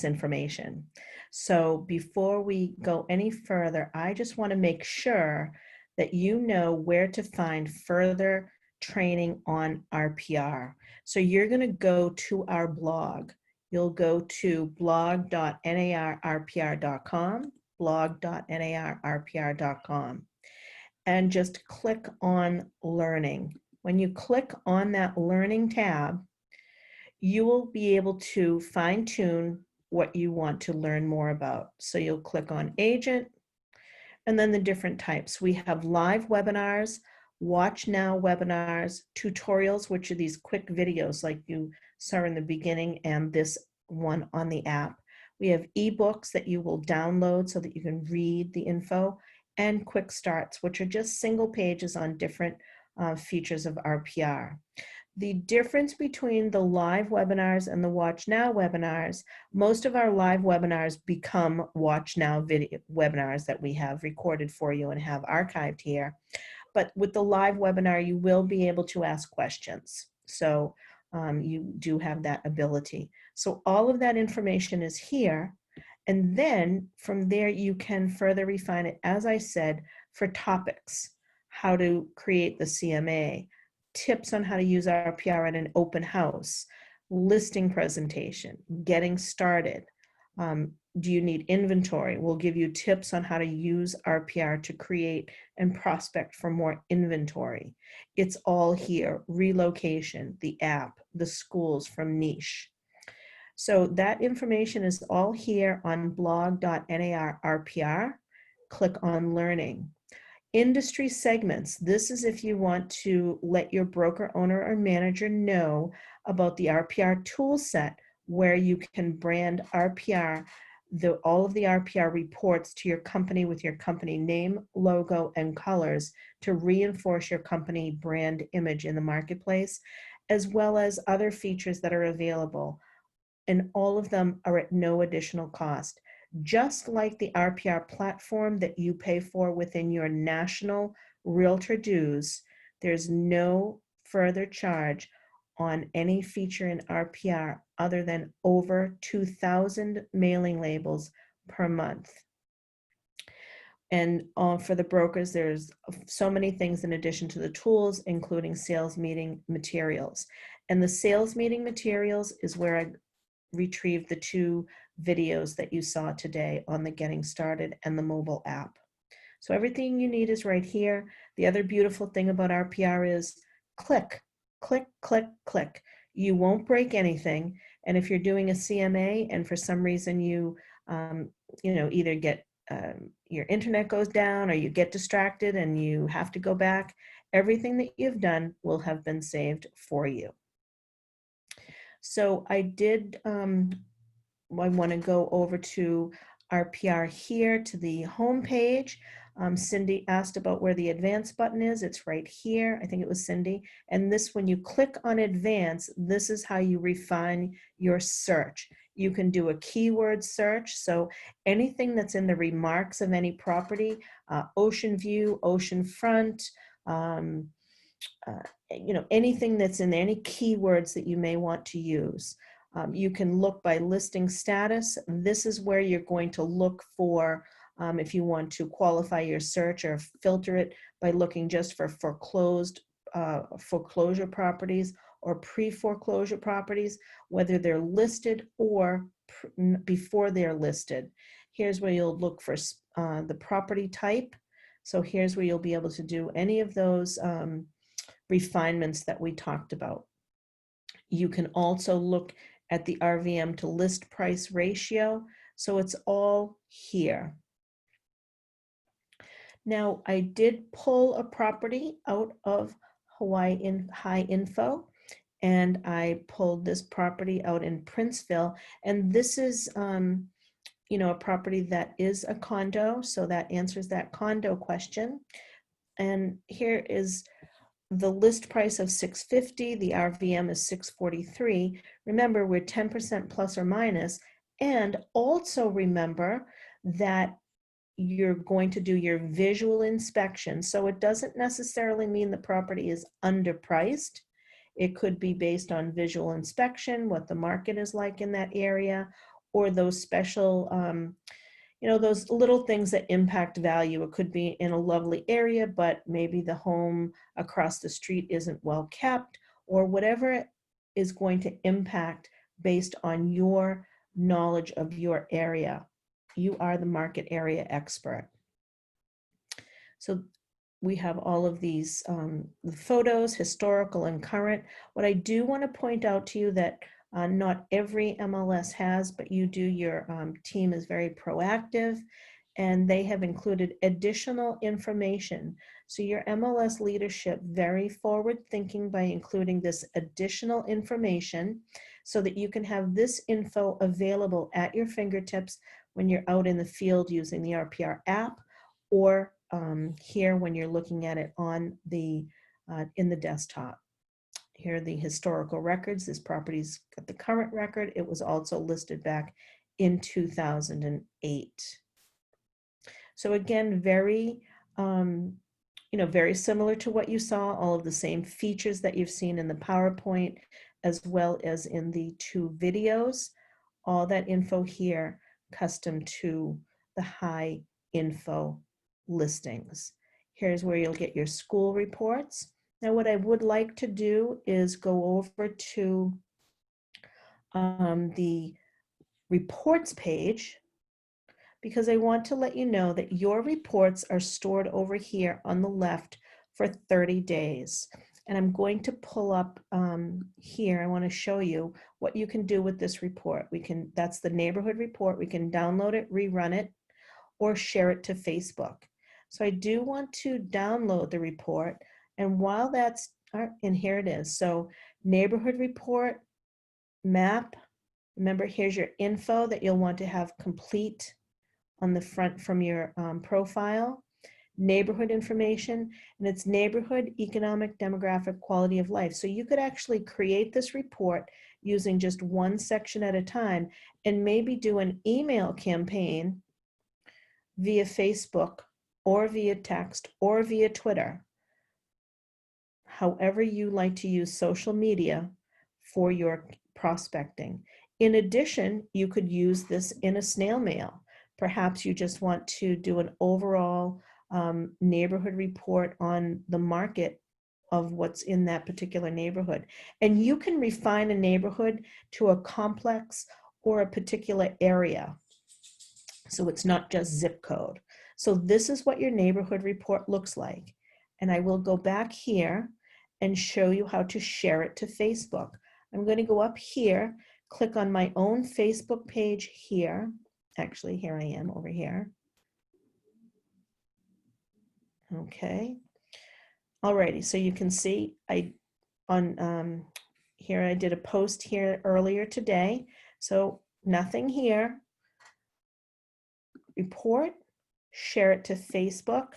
information. So before we go any further, I just want to make sure that you know where to find further training on RPR. So you're going to go to our blog. You'll go to blog.narrpr.com, blog.narrpr.com, and just click on Learning. When you click on that Learning tab, you will be able to fine-tune what you want to learn more about. So you'll click on Agent, and then the different types. We have live webinars, watch now webinars, tutorials, which are these quick videos like you saw in the beginning, and this one on the app. We have ebooks that you will download so that you can read the info, and quick starts, which are just single pages on different features of RPR. The difference between the live webinars and the Watch Now webinars, most of our live webinars become Watch Now video webinars that we have recorded for you and have archived here. But with the live webinar, you will be able to ask questions. So you do have that ability. So all of that information is here. And then from there, you can further refine it, as I said, for topics, how to create the CMA, tips on how to use RPR at an open house, listing presentation, getting started. Do you need inventory? We'll give you tips on how to use RPR to create and prospect for more inventory. It's all here. Relocation, the app, the schools from niche. So that information is all here on blog.narrpr. Click on Learning. Industry segments. This is if you want to let your broker, owner, or manager know about the RPR tool set where you can brand RPR, all of the RPR reports to your company with your company name, logo, and colors to reinforce your company brand image in the marketplace, as well as other features that are available. And all of them are at no additional cost. Just like the RPR platform that you pay for within your national realtor dues, there's no further charge on any feature in RPR other than over 2,000 mailing labels per month. And for the brokers, there's so many things in addition to the tools, including sales meeting materials. And the sales meeting materials is where I retrieve the two videos that you saw today on the Getting Started and the mobile app. So everything you need is right here. The other beautiful thing about RPR is click, click, click, click. You won't break anything. And if you're doing a CMA and for some reason you either get your internet goes down or you get distracted and you have to go back, everything that you've done will have been saved for you. So I want to go over to RPR here to the home page. Cindy asked about where the advance button is. It's right here. I think it was Cindy. And this, when you click on advance, this is how you refine your search. You can do a keyword search. So anything that's in the remarks of any property, ocean view, ocean front, anything that's in there, any keywords that you may want to use. You can look by listing status. This is where you're going to look for if you want to qualify your search or filter it by looking just for foreclosure properties or pre-foreclosure properties, whether they're listed or before they're listed. Here's where you'll look for the property type. So here's where you'll be able to do any of those refinements that we talked about. You can also look at the RVM to list price ratio. So it's all here. Now, I did pull a property out of Hawaii in High Info, and I pulled this property out in Princeville. And this is a property that is a condo, so that answers that condo question. And here is the list price of $650, the RVM is $643. Remember, we're 10% plus or minus, and also remember that you're going to do your visual inspection. So it doesn't necessarily mean the property is underpriced. It could be based on visual inspection, what the market is like in that area, or those special, those little things that impact value. It could be in a lovely area, but maybe the home across the street isn't well kept, or whatever is going to impact based on your knowledge of your area. You are the market area expert. So we have all of these photos, historical and current. What I do want to point out to you that not every MLS has, but you do, your team is very proactive, and they have included additional information. So your MLS leadership, very forward thinking by including this additional information so that you can have this info available at your fingertips when you're out in the field using the RPR app, or here when you're looking at it on the in the desktop. Here are the historical records. This property's got the current record. It was also listed back in 2008. So again, very very similar to what you saw, all of the same features that you've seen in the PowerPoint as well as in the 2 videos. All that info here custom to the high info listings. Here's where you'll get your school reports. Now, what I would like to do is go over to the reports page, because I want to let you know that your reports are stored over here on the left for 30 days. And I'm going to pull up here. I want to show you what you can do with this report. That's the neighborhood report. We can download it, rerun it, or share it to Facebook. So I do want to download the report. And while that's, and here it is. So neighborhood report, map. Remember, here's your info that you'll want to have complete on the front from your profile. Neighborhood information, and it's neighborhood, economic, demographic, quality of life. So you could actually create this report using just one section at a time, and maybe do an email campaign via Facebook or via text or via Twitter, however you like to use social media for your prospecting. In addition, you could use this in a snail mail. Perhaps you just want to do an overall neighborhood report on the market of what's in that particular neighborhood. And you can refine a neighborhood to a complex or a particular area. So it's not just zip code. So this is what your neighborhood report looks like. And I will go back here and show you how to share it to Facebook. I'm going to go up here, click on my own Facebook page here. Actually, here I am over here. Okay. Alrighty, so you can see here I did a post here earlier today. So nothing here. Report, share it to Facebook.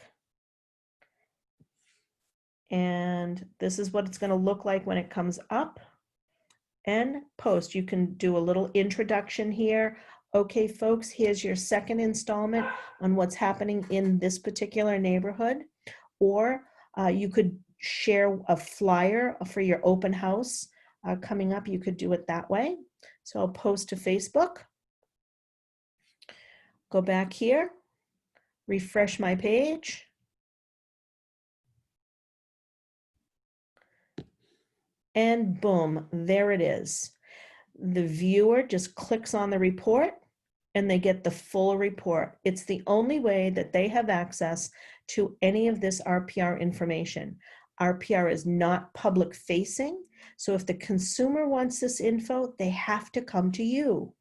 And this is what it's going to look like when it comes up. And post. You can do a little introduction here. Okay, folks, here's your second installment on what's happening in this particular neighborhood. Or you could share a flyer for your open house coming up. You could do it that way. So I'll post to Facebook. Go back here, refresh my page. And boom, there it is. The viewer just clicks on the report and they get the full report. It's the only way that they have access to any of this RPR information. RPR is not public facing. So if the consumer wants this info, they have to come to you.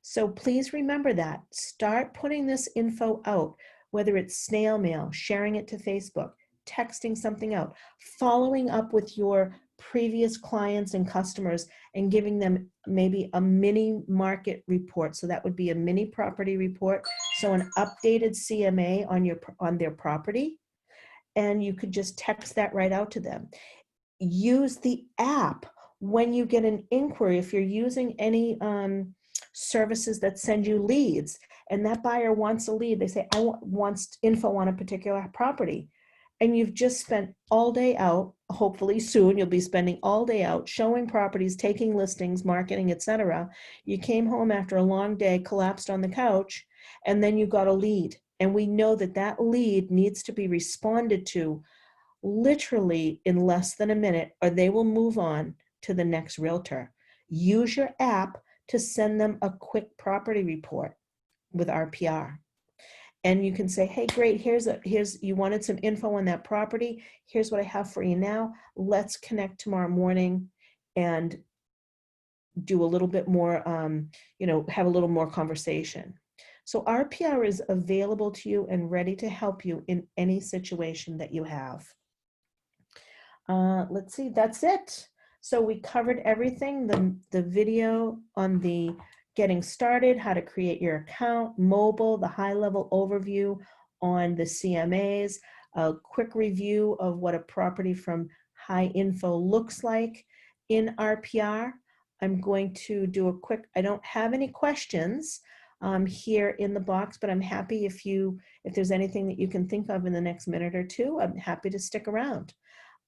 So please remember that. Start putting this info out, whether it's snail mail, sharing it to Facebook, texting something out, following up with your previous clients and customers and giving them maybe a mini market report. So that would be a mini property report. So an updated CMA on their property. And you could just text that right out to them. Use the app when you get an inquiry. If you're using any services that send you leads and that buyer wants a lead, they say, wants info on a particular property. And you've just spent all day out, hopefully soon you'll be spending all day out showing properties, taking listings, marketing, etc. You came home after a long day, collapsed on the couch, and then you got a lead. And we know that that lead needs to be responded to literally in less than a minute, or they will move on to the next realtor. Use your app to send them a quick property report with RPR. And you can say, hey, great, here's you wanted some info on that property. Here's what I have for you now. Let's connect tomorrow morning and do a little bit more, have a little more conversation. So RPR is available to you and ready to help you in any situation that you have. Let's see, that's it. So we covered everything, the video on the getting started, how to create your account, mobile, the high-level overview on the CMAs, a quick review of what a property from High Info looks like in RPR. I'm going to do a quick, I don't have any questions here in the box, but I'm happy if there's anything that you can think of in the next minute or two, I'm happy to stick around.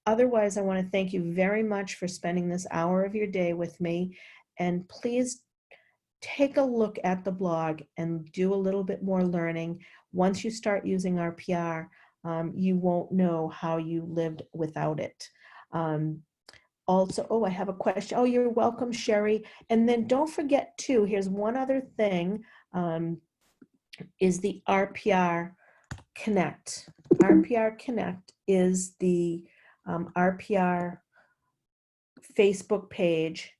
Otherwise, I want to thank you very much for spending this hour of your day with me. And please take a look at the blog and do a little bit more learning. Once you start using RPR, you won't know how you lived without it. Also, I have a question. Oh, you're welcome, Sherry. And then don't forget too, here's one other thing, is the RPR Connect. RPR Connect is the RPR Facebook page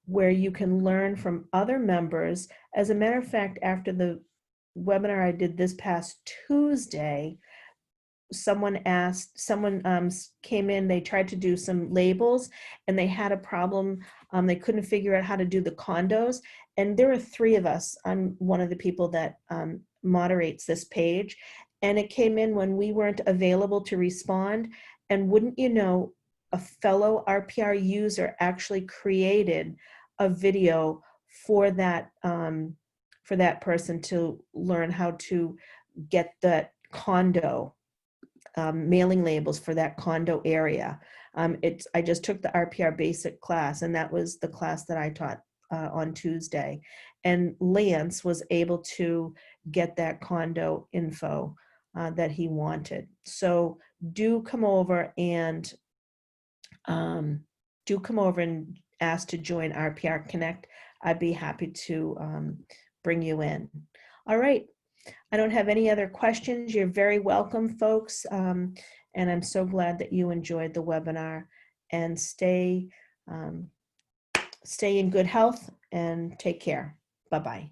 where you can learn from other members. As a matter of fact, after the webinar I did this past Tuesday, someone came in, they tried to do some labels and they had a problem. They couldn't figure out how to do the condos. And there are 3 of us. I'm one of the people that moderates this page. And it came in when we weren't available to respond. And wouldn't you know, a fellow RPR user actually created a video for that person to learn how to get that condo mailing labels for that condo area. I just took the RPR basic class, and that was the class that I taught on Tuesday. And Lance was able to get that condo info that he wanted. So do come over and ask to join RPR Connect. I'd be happy to bring you in. All right. I don't have any other questions. You're very welcome, folks. And I'm so glad that you enjoyed the webinar, and stay in good health and take care. Bye-bye.